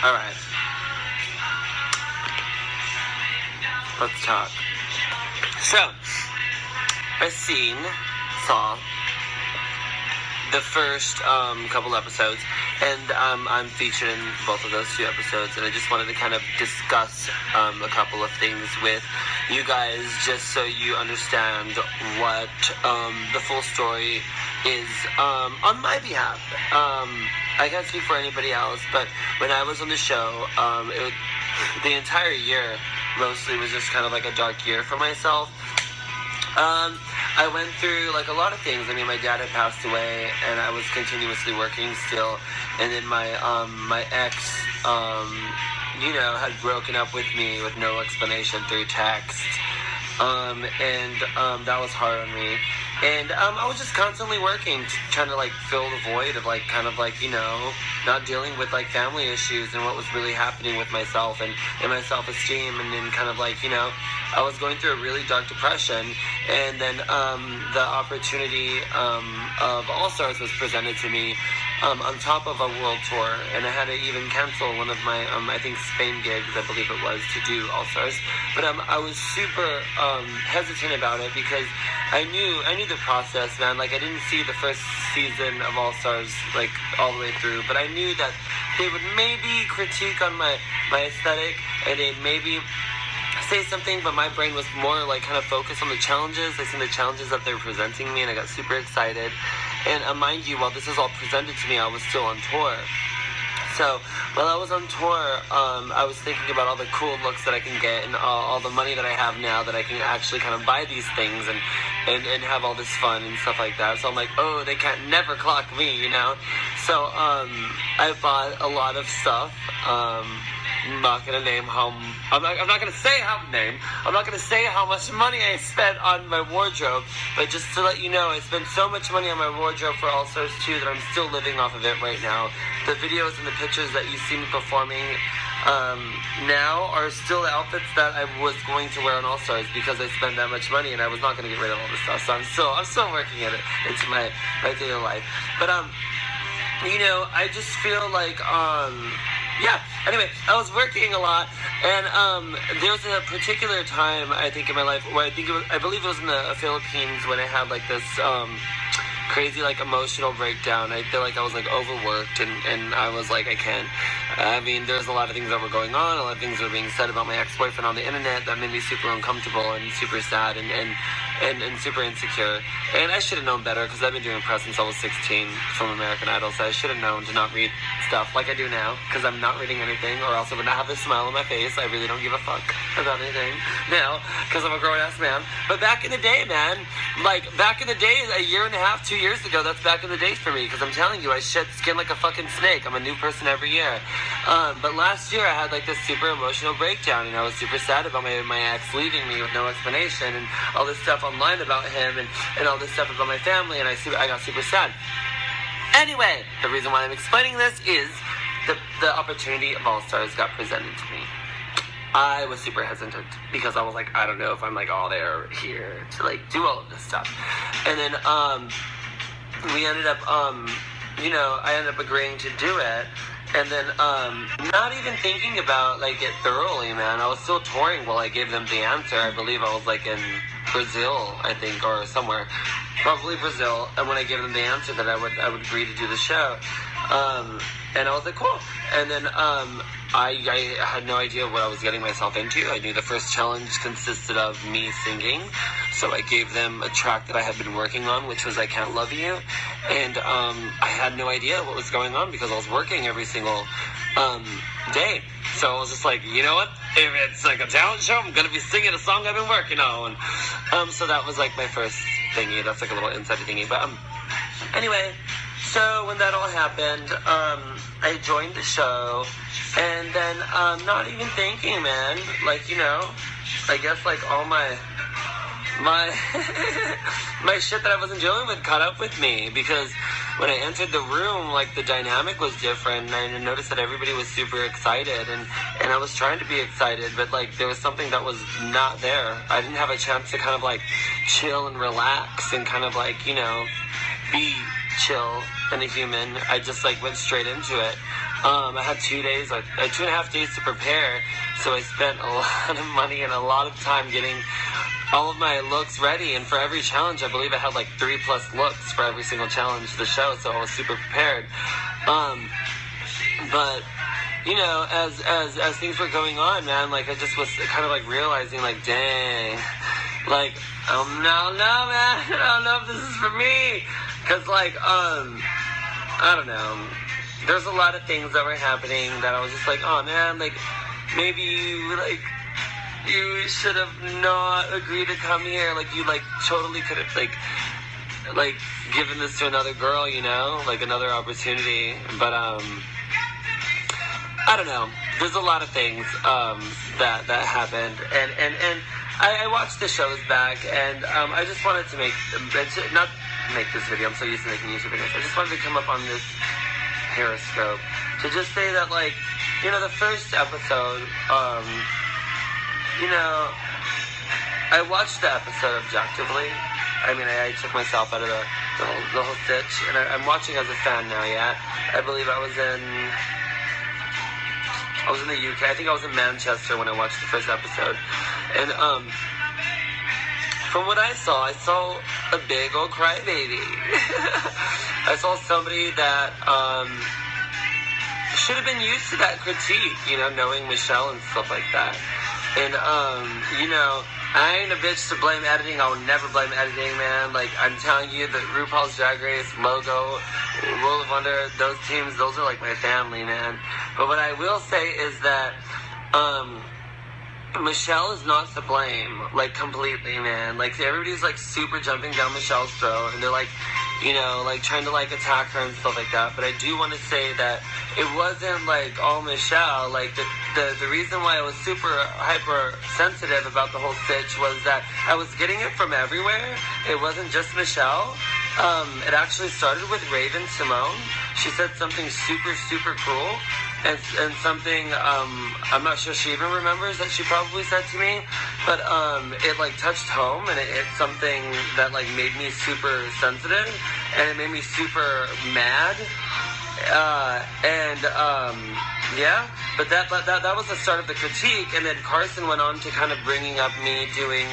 Alright. Let's talk. So, I saw the first couple episodes, and I'm featured in both of those 2 episodes, and I just wanted to kind of discuss a couple of things with you guys, just so you understand what the full story is on my behalf. I can't speak for anybody else, but when I was on the show, the entire year mostly was just kind of like a dark year for myself. I went through like a lot of things. I mean, my dad had passed away, and I was continuously working still. And then my ex, had broken up with me with no explanation through text. And that was hard on me. And I was just constantly working, trying to like fill the void of like kind of like, not dealing with like family issues and what was really happening with myself and my self-esteem. And then kind of like, I was going through a really dark depression. And then the opportunity of All Stars was presented to me on top of a world tour. And I had to even cancel one of my, I think, Spain gigs, I believe it was, to do All Stars. But I was super hesitant about it because I knew the process, man. Like, I didn't see the first season of All Stars, like, all the way through. But I knew that they would maybe critique on my aesthetic, and they'd maybe say something, but my brain was more, like, kind of focused on the challenges. I seen the challenges that they were presenting me, and I got super excited. And mind you, while this was all presented to me, I was still on tour. So, while I was on tour, I was thinking about all the cool looks that I can get and all the money that I have now that I can actually kind of buy these things and have all this fun and stuff like that. So I'm like, oh, they can't never clock me, So, I bought a lot of stuff. I'm not gonna name I'm not gonna say how much money I spent on my wardrobe, but just to let you know, I spent so much money on my wardrobe for All Stars 2 that I'm still living off of it right now. The videos and the pictures that you see me performing now are still the outfits that I was going to wear on All Stars because I spent that much money and I was not gonna get rid of all this stuff. So I'm still working at it into my daily life. But I just feel like anyway, I was working a lot, and there was a particular time, I think, in my life where I believe it was in the Philippines when I had like this crazy like emotional breakdown. I feel like I was like overworked, and I was like, I mean, there's a lot of things that were going on, a lot of things were being said about my ex-boyfriend on the internet that made me super uncomfortable and super sad and super insecure. And I should have known better because I've been doing press since I was 16 from American Idol, so I should have known to not read stuff like I do now because I'm not reading anything, or else I would not have this smile on my face. I really don't give a fuck about anything now because I'm a grown-ass man. But back in the day, man, like back in the day, a year and a half, 2 years ago, that's back in the day for me because I'm telling you, I shed skin like a fucking snake. I'm a new person every year. But last year I had like this super emotional breakdown, and I was super sad about my ex leaving me with no explanation and all this stuff online about him and all this stuff about my family, and I got super sad. Anyway, the reason why I'm explaining this is the opportunity of All Stars got presented to me. I was super hesitant because I was like, I don't know if I'm like all there here to like do all of this stuff. And then we ended up I ended up agreeing to do it. And then, not even thinking about, like, it thoroughly, man. I was still touring while I gave them the answer. I believe I was, like, in Brazil, I think, or somewhere. Probably Brazil. And when I gave them the answer that I would agree to do the show. And I was like, cool. And then, I had no idea what I was getting myself into. I knew the first challenge consisted of me singing. So I gave them a track that I had been working on, which was I Can't Love You. And I had no idea what was going on because I was working every single day. So I was just like, you know what? If it's like a talent show, I'm going to be singing a song I've been working on. So that was like my first thingy. That's like a little inside thingy. But anyway, so when that all happened, I joined the show. And then not even thinking, man, like, I guess like all my my shit that I wasn't dealing with caught up with me, because when I entered the room, like, the dynamic was different, and I noticed that everybody was super excited, and I was trying to be excited, but, like, there was something that was not there. I didn't have a chance to kind of, like, chill and relax and kind of, like, be chill and a human. I just, like, went straight into it. I had 2 days, like 2.5 days to prepare, so I spent a lot of money and a lot of time getting all of my looks ready, and for every challenge, I believe I had like 3+ looks for every single challenge of the show, so I was super prepared. But you know, as things were going on, man, like I just was kind of like realizing, like, dang, like, no, man, I don't know if this is for me, cause like, I don't know, there's a lot of things that were happening that I was just like, oh man, like, maybe you should have not agreed to come here, like, you like totally could have like given this to another girl, you know, like another opportunity, but I don't know. There's a lot of things that happened, and I watched the shows back, and I just wanted to not make this video. I'm so used to making YouTube videos. I just wanted to come up on this Periscope to just say that, like, you know, the first episode, you know, I watched the episode objectively. I mean, I took myself out of the whole stitch, and I'm watching as a fan now. Yeah, I believe I was in the UK. I think I was in Manchester when I watched the first episode. And from what I saw a big old crybaby. I saw somebody that should have been used to that critique, you know, knowing Michelle and stuff like that. And, you know, I ain't a bitch to blame editing. I will never blame editing, man. Like, I'm telling you, the Rupauls Drag Race, Logo, World of Wonder, those teams, those are like my family, man. But what I will say is that Michelle is not to blame, like, completely, man. Like, everybody's like super jumping down Michelle's throat, and they're like, you know, like trying to like attack her and stuff like that. But I do want to say that it wasn't like all Michelle. Like the reason why I was super hyper sensitive about the whole stitch was that I was getting it from everywhere. It wasn't just Michelle. It actually started with Raven Simone. She said something super cruel, and something I'm not sure she even remembers that she probably said to me, but it like touched home, and it's something that like made me super sensitive, and it made me super mad, yeah. But that was the start of the critique, and then Carson went on to kind of bringing up me doing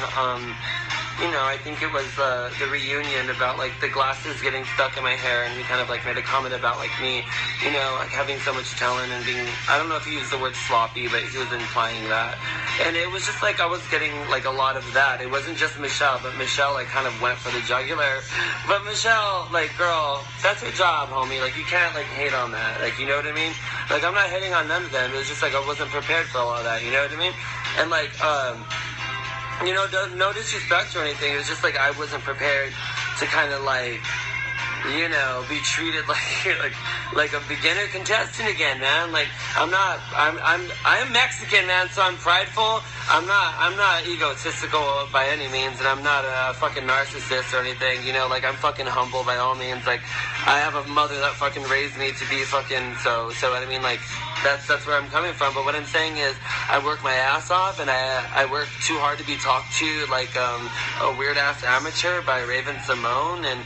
you know, I think it was the reunion about like the glasses getting stuck in my hair, and he kind of like made a comment about like me, you know, like having so much talent and being, I don't know if he used the word sloppy, but he was implying that. And it was just like I was getting like a lot of that. It wasn't just Michelle, but Michelle like kind of went for the jugular. But Michelle, like, girl, that's her job, homie. Like, you can't like hate on that. Like, you know what I mean? Like, I'm not hating on none of them. It was just like I wasn't prepared for all of that. You know what I mean? And like, you know, no disrespect or anything. It was just like I wasn't prepared to kind of like, you know, be treated like a beginner contestant again, man. Like, I am Mexican, man, so I'm prideful. I'm not egotistical by any means, and I'm not a fucking narcissist or anything, you know. Like, I'm fucking humble by all means. Like, I have a mother that fucking raised me to be fucking so I mean, like, that's where I'm coming from. But what I'm saying is, I work my ass off, and I work too hard to be talked to like a weird ass amateur by Raven Simone, and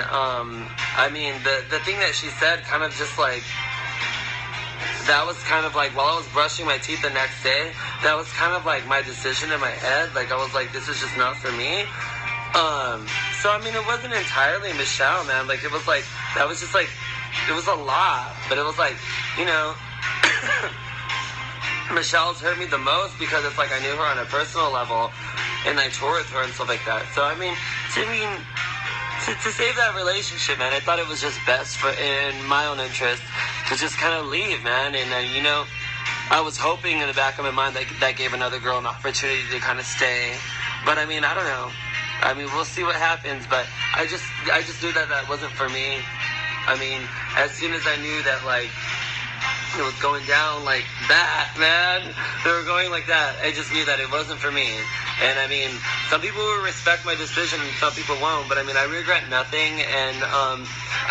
I mean, the thing that she said kind of just like, that was kind of like, while I was brushing my teeth the next day, that was kind of like my decision in my head. Like, I was like, this is just not for me. So I mean, it wasn't entirely Michelle, man. Like, it was like, that was just like, it was a lot, but it was like, you know, Michelle's hurt me the most because it's like I knew her on a personal level, and I toured with her and stuff like that. So I mean, to save that relationship, man, I thought it was just best in my own interest to just kind of leave, man. And you know, I was hoping in the back of my mind that gave another girl an opportunity to kind of stay. But I mean, I don't know. I mean, we'll see what happens. But I just knew that wasn't for me. I mean, as soon as I knew that, like, it was going down like that, man, they were going like that, I just knew that it wasn't for me. And I mean, some people will respect my decision and some people won't, but I mean, I regret nothing, and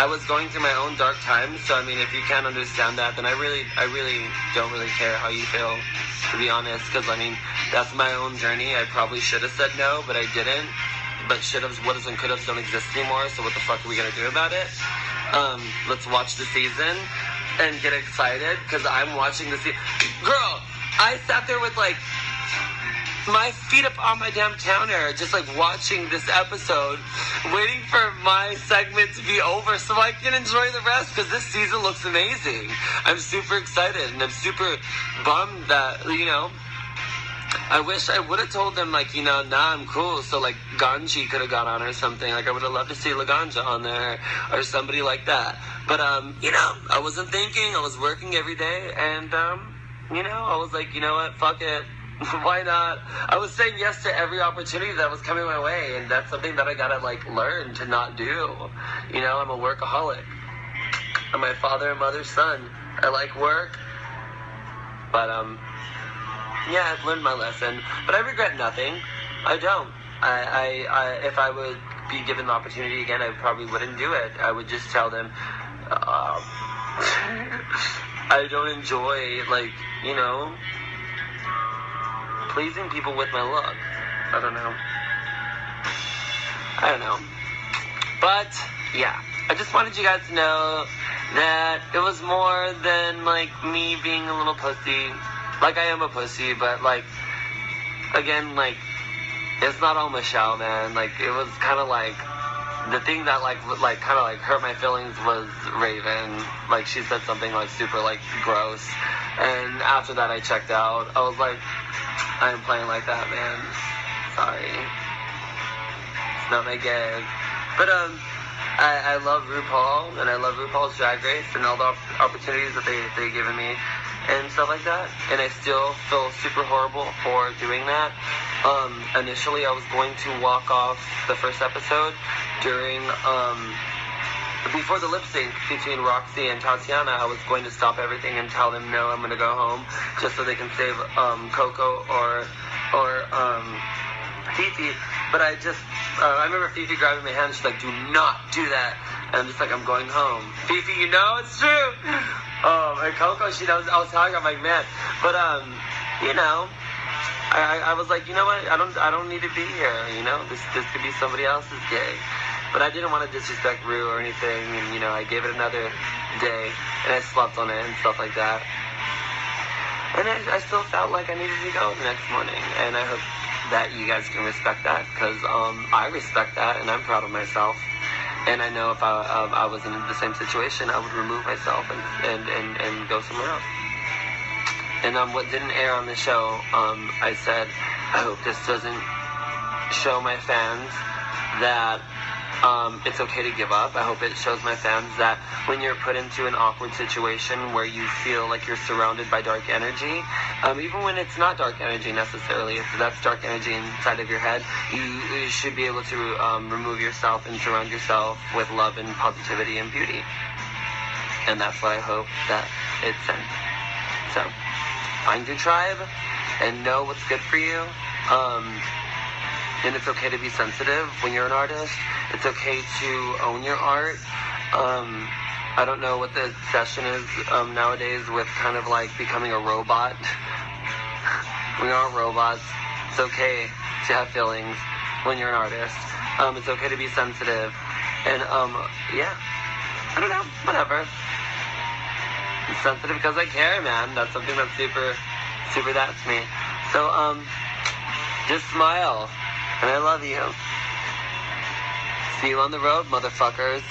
I was going through my own dark times, so I mean, if you can't understand that, then I really don't really care how you feel, to be honest, because I mean, that's my own journey. I probably should have said no, but I didn't. But should-haves, would-haves, and could-haves don't exist anymore, so what the fuck are we gonna do about it? Let's watch the season. and get excited because I'm watching this. Girl, I sat there with like my feet up on my damn counter, just like watching this episode, waiting for my segment to be over so I can enjoy the rest because this season looks amazing. I'm super excited and I'm super bummed that, you know, I wish I would have told them, like, you know, nah, I'm cool. So, like, Ganji could have got on or something. Like, I would have loved to see Laganja on there or somebody like that. But, you know, I wasn't thinking. I was working every day. And, you know, I was like, you know what? Fuck it. Why not? I was saying yes to every opportunity that was coming my way. And that's something that I gotta, like, learn to not do. You know, I'm a workaholic. I'm my father and mother's son. I like work. But, yeah, I've learned my lesson, but I regret nothing. I don't. If I would be given the opportunity again, I probably wouldn't do it. I would just tell them, I don't enjoy, like, you know, pleasing people with my look. I don't know. But, yeah. I just wanted you guys to know that it was more than, like, me being a little pussy. Like, I am a pussy, but, like, again, like, it's not all Michelle, man. Like, it was kind of like, the thing that, like, kind of, like, hurt my feelings was Raven. Like, she said something, like, super, like, gross. And after that, I checked out. I was like, I am playing like that, man. Sorry. It's not my gig. But, I love RuPaul, and I love RuPaul's Drag Race, and all the opportunities that they've given me. And stuff like that, and I still feel super horrible for doing that. Initially I was going to walk off the first episode during, before the lip sync between Roxy and Tatiana. I was going to stop everything and tell them, no, I'm going to go home, just so they can save, Coco or Fifi. But I remember Fifi grabbing my hand, she's like, do not do that. And I'm just like, I'm going home. Fifi, you know, it's true. And Coco, she knows, I was telling her, I'm like, man. But, you know, I was like, you know what, I don't need to be here, you know, this could be somebody else's gig. But I didn't want to disrespect Rue or anything, and, you know, I gave it another day, and I slept on it and stuff like that. And I still felt like I needed to go the next morning, and I hope that you guys can respect that, because, I respect that, and I'm proud of myself. And I know if I was in the same situation, I would remove myself and go somewhere else. And what didn't air on the show, I said, I hope this doesn't show my fans that it's okay to give up. I hope it shows my fans that when you're put into an awkward situation where you feel like you're surrounded by dark energy, even when it's not dark energy necessarily, if that's dark energy inside of your head, you should be able to remove yourself and surround yourself with love and positivity and beauty. And that's what I hope that it sent. So, find your tribe and know what's good for you. And it's okay to be sensitive when you're an artist. It's okay to own your art. I don't know what the obsession is nowadays with kind of like becoming a robot. We aren't robots. It's okay to have feelings when you're an artist. It's okay to be sensitive. And, yeah. I don't know. Whatever. I'm sensitive because I care, man. That's something that's super that's me. So, just smile. And I love you. See you on the road, motherfuckers.